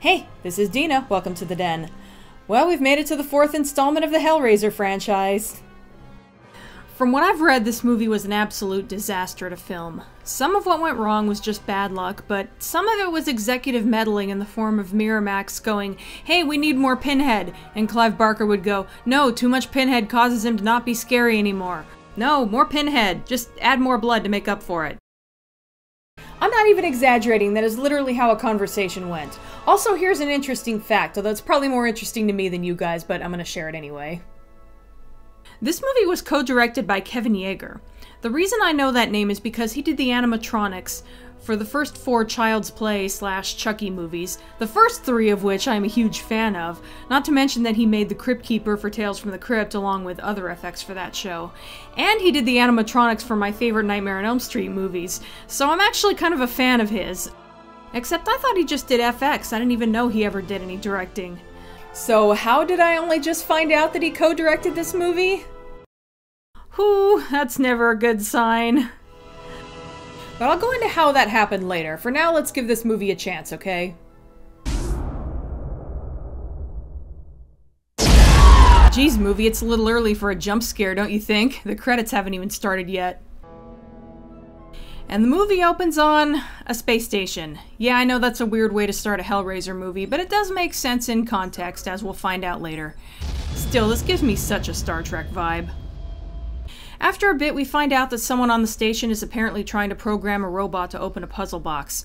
Hey, this is Dina. Welcome to the Den. Well, we've made it to the 4th installment of the Hellraiser franchise. From what I've read, this movie was an absolute disaster to film. Some of what went wrong was just bad luck, but some of it was executive meddling in the form of Miramax going, "Hey, we need more Pinhead," and Clive Barker would go, "No, too much Pinhead causes him to not be scary anymore. No, more Pinhead, just add more blood to make up for it." I'm not even exaggerating, that is literally how a conversation went. Also, here's an interesting fact, although it's probably more interesting to me than you guys, but I'm gonna share it anyway. This movie was co-directed by Kevin Yeager. The reason I know that name is because he did the animatronics for the first 4 Child's Play / Chucky movies, the first 3 of which I'm a huge fan of, not to mention that he made the Crypt Keeper for Tales from the Crypt along with other effects for that show. And he did the animatronics for my favorite Nightmare on Elm Street movies, so I'm actually kind of a fan of his. Except I thought he just did FX, I didn't even know he ever did any directing. So how did I only just find out that he co-directed this movie? Whew, that's never a good sign. But I'll go into how that happened later. For now, let's give this movie a chance, okay? Geez, movie, it's a little early for a jump scare, don't you think? The credits haven't even started yet. And the movie opens on a space station. Yeah, I know that's a weird way to start a Hellraiser movie, but it does make sense in context, as we'll find out later. Still, this gives me such a Star Trek vibe. After a bit, we find out that someone on the station is apparently trying to program a robot to open a puzzle box.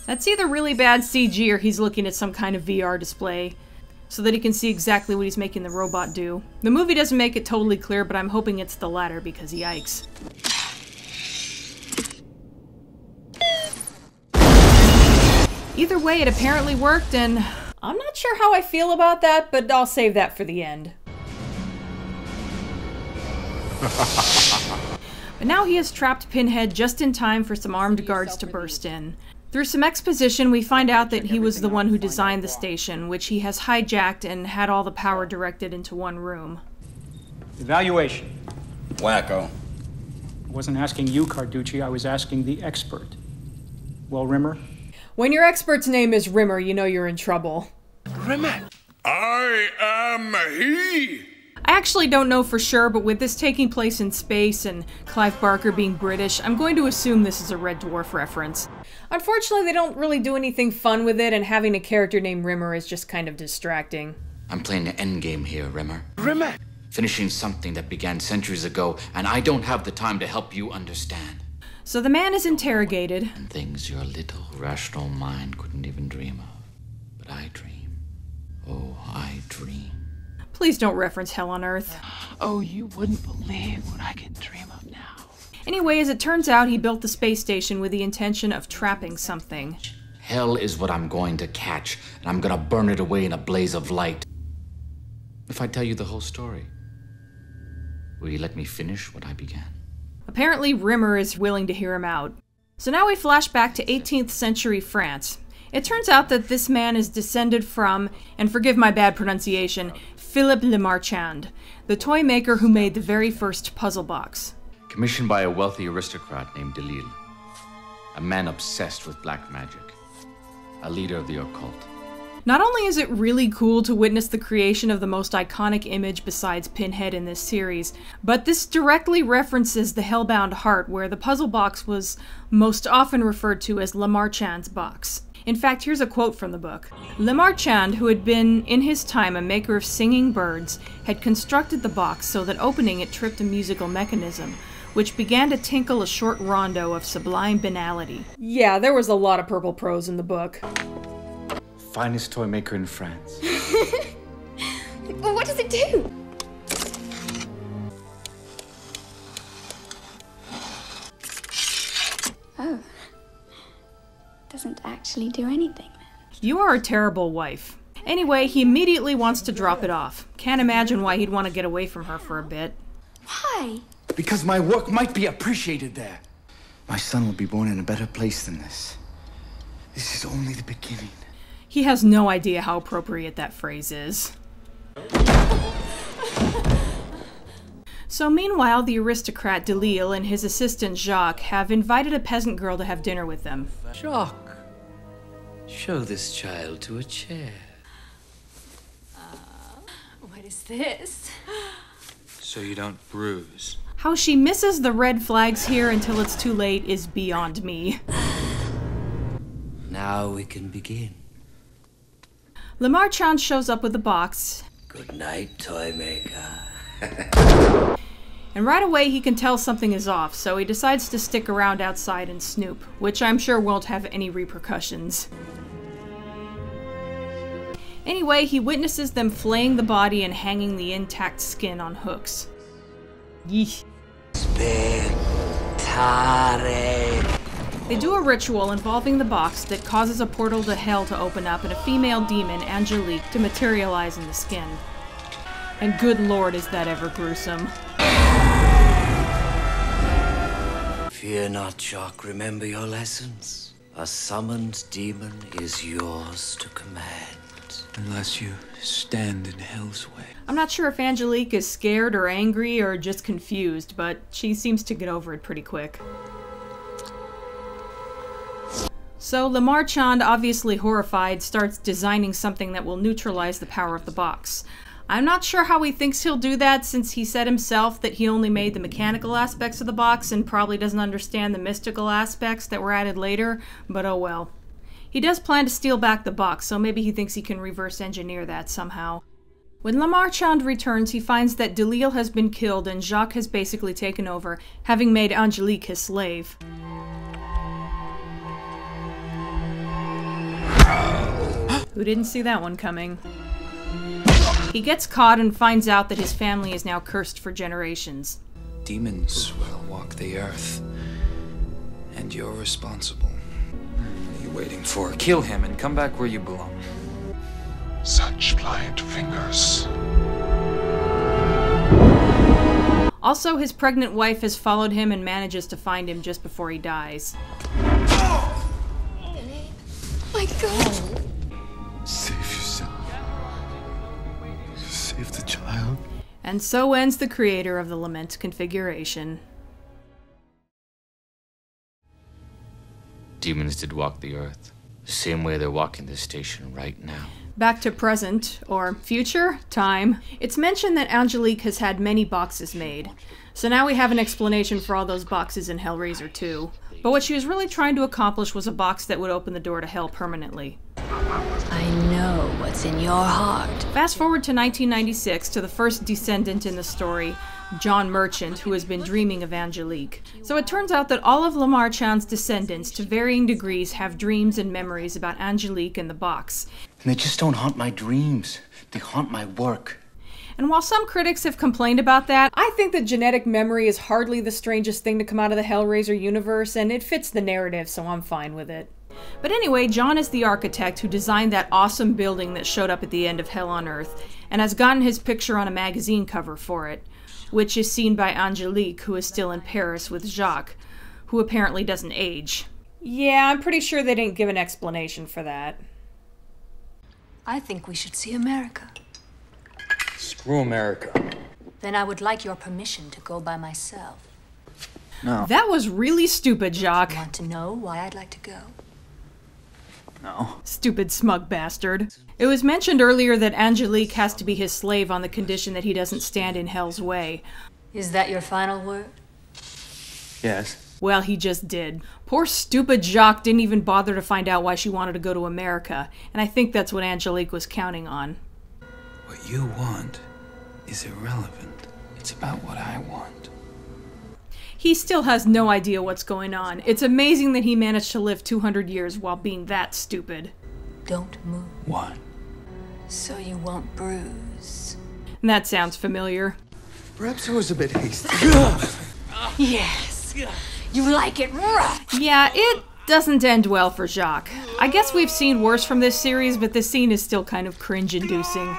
That's either really bad CG or he's looking at some kind of VR display so that he can see exactly what he's making the robot do. The movie doesn't make it totally clear, but I'm hoping it's the latter because yikes. Either way, it apparently worked, and I'm not sure how I feel about that, but I'll save that for the end. But now he has trapped Pinhead just in time for some armed guards to burst in. Through some exposition, we find out that he was the one who designed the station, which he has hijacked and had all the power directed into one room. Evaluation. Wacko. I wasn't asking you, Carducci, I was asking the expert. Well, Rimmer? When your expert's name is Rimmer, you know you're in trouble. Rimmer. I am he. I actually don't know for sure, but with this taking place in space and Clive Barker being British, I'm going to assume this is a Red Dwarf reference. Unfortunately, they don't really do anything fun with it, and having a character named Rimmer is just kind of distracting. I'm playing the endgame here, Rimmer. Rimmer. Finishing something that began centuries ago, and I don't have the time to help you understand. So the man is interrogated. And things your little rational mind couldn't even dream of. But I dream. Oh, I dream. Please don't reference Hell on Earth. Oh, you wouldn't believe what I can dream of now. Anyway, as it turns out, he built the space station with the intention of trapping something. Hell is what I'm going to catch, and I'm gonna burn it away in a blaze of light. If I tell you the whole story, will you let me finish what I began? Apparently, Rimmer is willing to hear him out. So now we flash back to 18th century France. It turns out that this man is descended from, and forgive my bad pronunciation, Philippe Le Marchand, the toy maker who made the very first puzzle box. Commissioned by a wealthy aristocrat named Delisle, a man obsessed with black magic, a leader of the occult. Not only is it really cool to witness the creation of the most iconic image besides Pinhead in this series, but this directly references the Hellbound Heart, where the puzzle box was most often referred to as Le Marchand's box. In fact, here's a quote from the book. Le Marchand, who had been in his time a maker of singing birds, had constructed the box so that opening it tripped a musical mechanism, which began to tinkle a short rondo of sublime banality. Yeah, there was a lot of purple prose in the book. Finest toy maker in France. Well, what does it do? Oh. Doesn't actually do anything then. You are a terrible wife. Anyway, he immediately wants to drop it off. Can't imagine why he'd want to get away from her for a bit. Why? Because my work might be appreciated there. My son will be born in a better place than this. This is only the beginning. He has no idea how appropriate that phrase is. So meanwhile, the aristocrat Delisle and his assistant Jacques have invited a peasant girl to have dinner with them. Jacques, Show this child to a chair. What is this? So you don't bruise. How she misses the red flags here until it's too late is beyond me. Now we can begin. Lamar Chand shows up with a box. Good night, toy maker. And right away he can tell something is off, so he decides to stick around outside and snoop, which I'm sure won't have any repercussions. Anyway, he witnesses them flaying the body and hanging the intact skin on hooks. Yeesh. They do a ritual involving the box that causes a portal to hell to open up and a female demon, Angelique, to materialize in the skin. And good lord, is that ever gruesome. Fear not, Jock. Remember your lessons. A summoned demon is yours to command. Unless you stand in hell's way. I'm not sure if Angelique is scared or angry or just confused, but she seems to get over it pretty quick. So Lamar Chand, obviously horrified, starts designing something that will neutralize the power of the box. I'm not sure how he thinks he'll do that, since he said himself that he only made the mechanical aspects of the box and probably doesn't understand the mystical aspects that were added later, but oh well. He does plan to steal back the box, so maybe he thinks he can reverse engineer that somehow. When Lamar Chand returns, he finds that Delille has been killed and Jacques has basically taken over, having made Angelique his slave. Who didn't see that one coming? He gets caught and finds out that his family is now cursed for generations. Demons will walk the earth, and you're responsible. What are you waiting for? Kill him and come back where you belong. Such pliant fingers. Also, his pregnant wife has followed him and manages to find him just before he dies. My God! Save yourself. Save the child. And so ends the creator of the Lament configuration. Demons did walk the earth, the same way they're walking this station right now. Back to present, or future, time. It's mentioned that Angelique has had many boxes made. So now we have an explanation for all those boxes in Hellraiser 2. But what she was really trying to accomplish was a box that would open the door to hell permanently. I know what's in your heart. Fast forward to 1996 to the first descendant in the story, John Merchant, who has been dreaming of Angelique. So it turns out that all of Lamar Chand's descendants, to varying degrees, have dreams and memories about Angelique and the box. And they just don't haunt my dreams. They haunt my work. And while some critics have complained about that, I think that genetic memory is hardly the strangest thing to come out of the Hellraiser universe, and it fits the narrative, so I'm fine with it. But anyway, John is the architect who designed that awesome building that showed up at the end of Hell on Earth, and has gotten his picture on a magazine cover for it, which is seen by Angelique, who is still in Paris with Jacques, who apparently doesn't age. Yeah, I'm pretty sure they didn't give an explanation for that. I think we should see America. Screw America. Then I would like your permission to go by myself. No. That was really stupid, Jacques. Want to know why I'd like to go? No. Stupid smug bastard. It was mentioned earlier that Angelique has to be his slave on the condition that he doesn't stand in Hell's way. Is that your final word? Yes. Well, he just did. Poor stupid Jacques didn't even bother to find out why she wanted to go to America, and I think that's what Angelique was counting on. What you want is irrelevant. It's about what I want. He still has no idea what's going on. It's amazing that he managed to live 200 years while being that stupid. Don't move. Why? So you won't bruise. And that sounds familiar. Perhaps I was a bit hasty. Yes. You like it rough. Yeah, it doesn't end well for Jacques. I guess we've seen worse from this series, but this scene is still kind of cringe-inducing.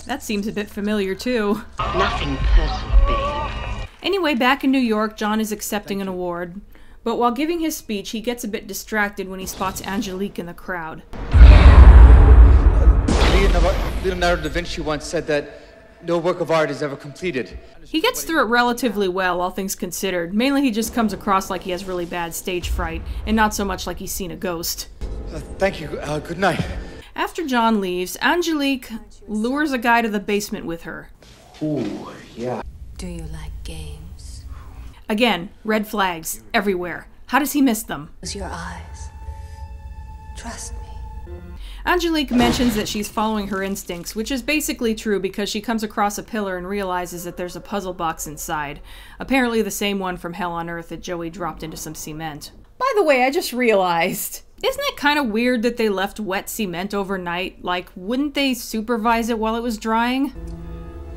That seems a bit familiar, too. Nothing personal, babe. Anyway, back in New York, John is accepting an award. But while giving his speech, he gets a bit distracted when he spots Angelique in the crowd. Leonardo da Vinci once said that No work of art is ever completed. He gets through it relatively well, all things considered. Mainly he just comes across like he has really bad stage fright, and not so much like he's seen a ghost. Thank you. Good night. After John leaves, Angelique lures a guy to the basement with her. Ooh, yeah. Do you like games? Again, red flags everywhere. How does he miss them? Close your eyes. Trust me. Angelique mentions that she's following her instincts, which is basically true because she comes across a pillar and realizes that there's a puzzle box inside. Apparently the same one from Hell on Earth that Joey dropped into some cement. By the way, I just realized, isn't it kind of weird that they left wet cement overnight? Like, wouldn't they supervise it while it was drying?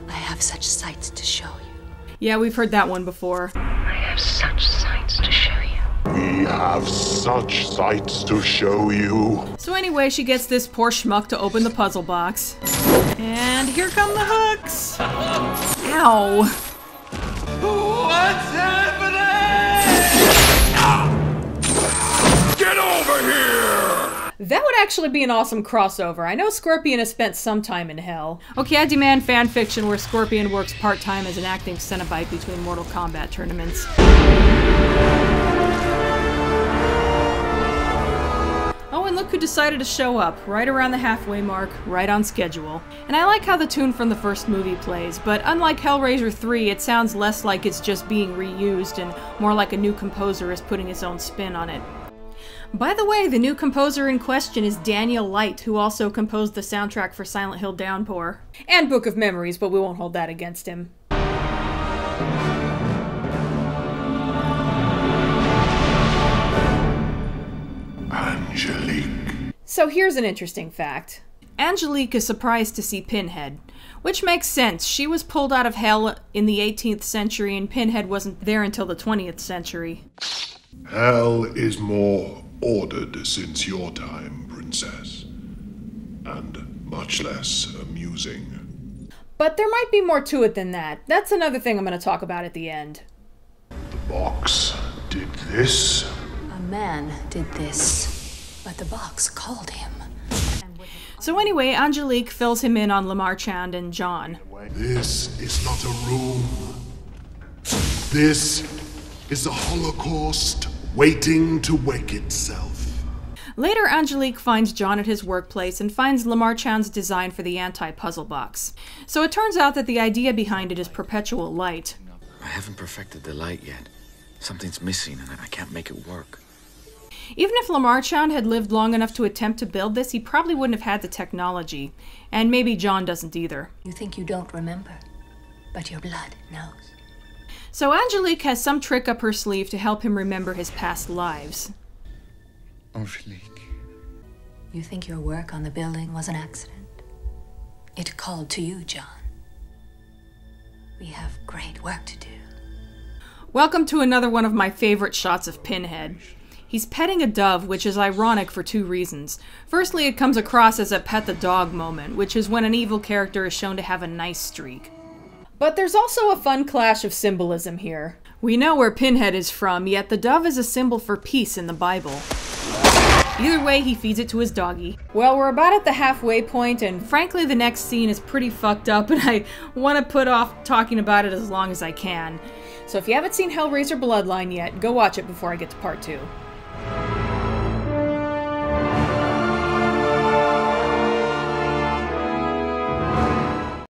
I have such sights to show you. Yeah, we've heard that one before. I have such sights to show you. We have such sights to show you. So anyway, she gets this poor schmuck to open the puzzle box. And here come the hooks! Ow! What's happening? Get over here! That would actually be an awesome crossover. I know Scorpion has spent some time in hell. Okay, I demand fan fiction where Scorpion works part-time as an acting Cenobite between Mortal Kombat tournaments. Oh, and look who decided to show up, right around the halfway mark, right on schedule. And I like how the tune from the first movie plays, but unlike Hellraiser 3, it sounds less like it's just being reused and more like a new composer is putting his own spin on it. By the way, the new composer in question is Daniel Light, who also composed the soundtrack for Silent Hill Downpour. And Book of Memories, but we won't hold that against him. Angelique. So here's an interesting fact. Angelique is surprised to see Pinhead, which makes sense. She was pulled out of hell in the 18th century and Pinhead wasn't there until the 20th century. Hell is more ordered since your time, princess. And much less amusing. But there might be more to it than that. That's another thing I'm going to talk about at the end. The box did this. A man did this, but the box called him. So anyway, Angelique fills him in on Lamar Chand and John. This is not a room. This is a Holocaust waiting to wake itself. Later, Angelique finds John at his workplace and finds Lamar Chand's design for the anti-puzzle box. So it turns out that the idea behind it is perpetual light. I haven't perfected the light yet. Something's missing and I can't make it work. Even if Lamar Chand had lived long enough to attempt to build this, he probably wouldn't have had the technology. And maybe John doesn't either. You think you don't remember, but your blood knows. So Angelique has some trick up her sleeve to help him remember his past lives. Angelique. You think your work on the building was an accident? It called to you, John. We have great work to do. Welcome to another one of my favorite shots of Pinhead. He's petting a dove, which is ironic for two reasons. Firstly, it comes across as a pet the dog moment, which is when an evil character is shown to have a nice streak. But there's also a fun clash of symbolism here. We know where Pinhead is from, yet the dove is a symbol for peace in the Bible. Either way, he feeds it to his doggy. Well, we're about at the halfway point, and frankly the next scene is pretty fucked up, and I want to put off talking about it as long as I can. So if you haven't seen Hellraiser Bloodline yet, go watch it before I get to part 2.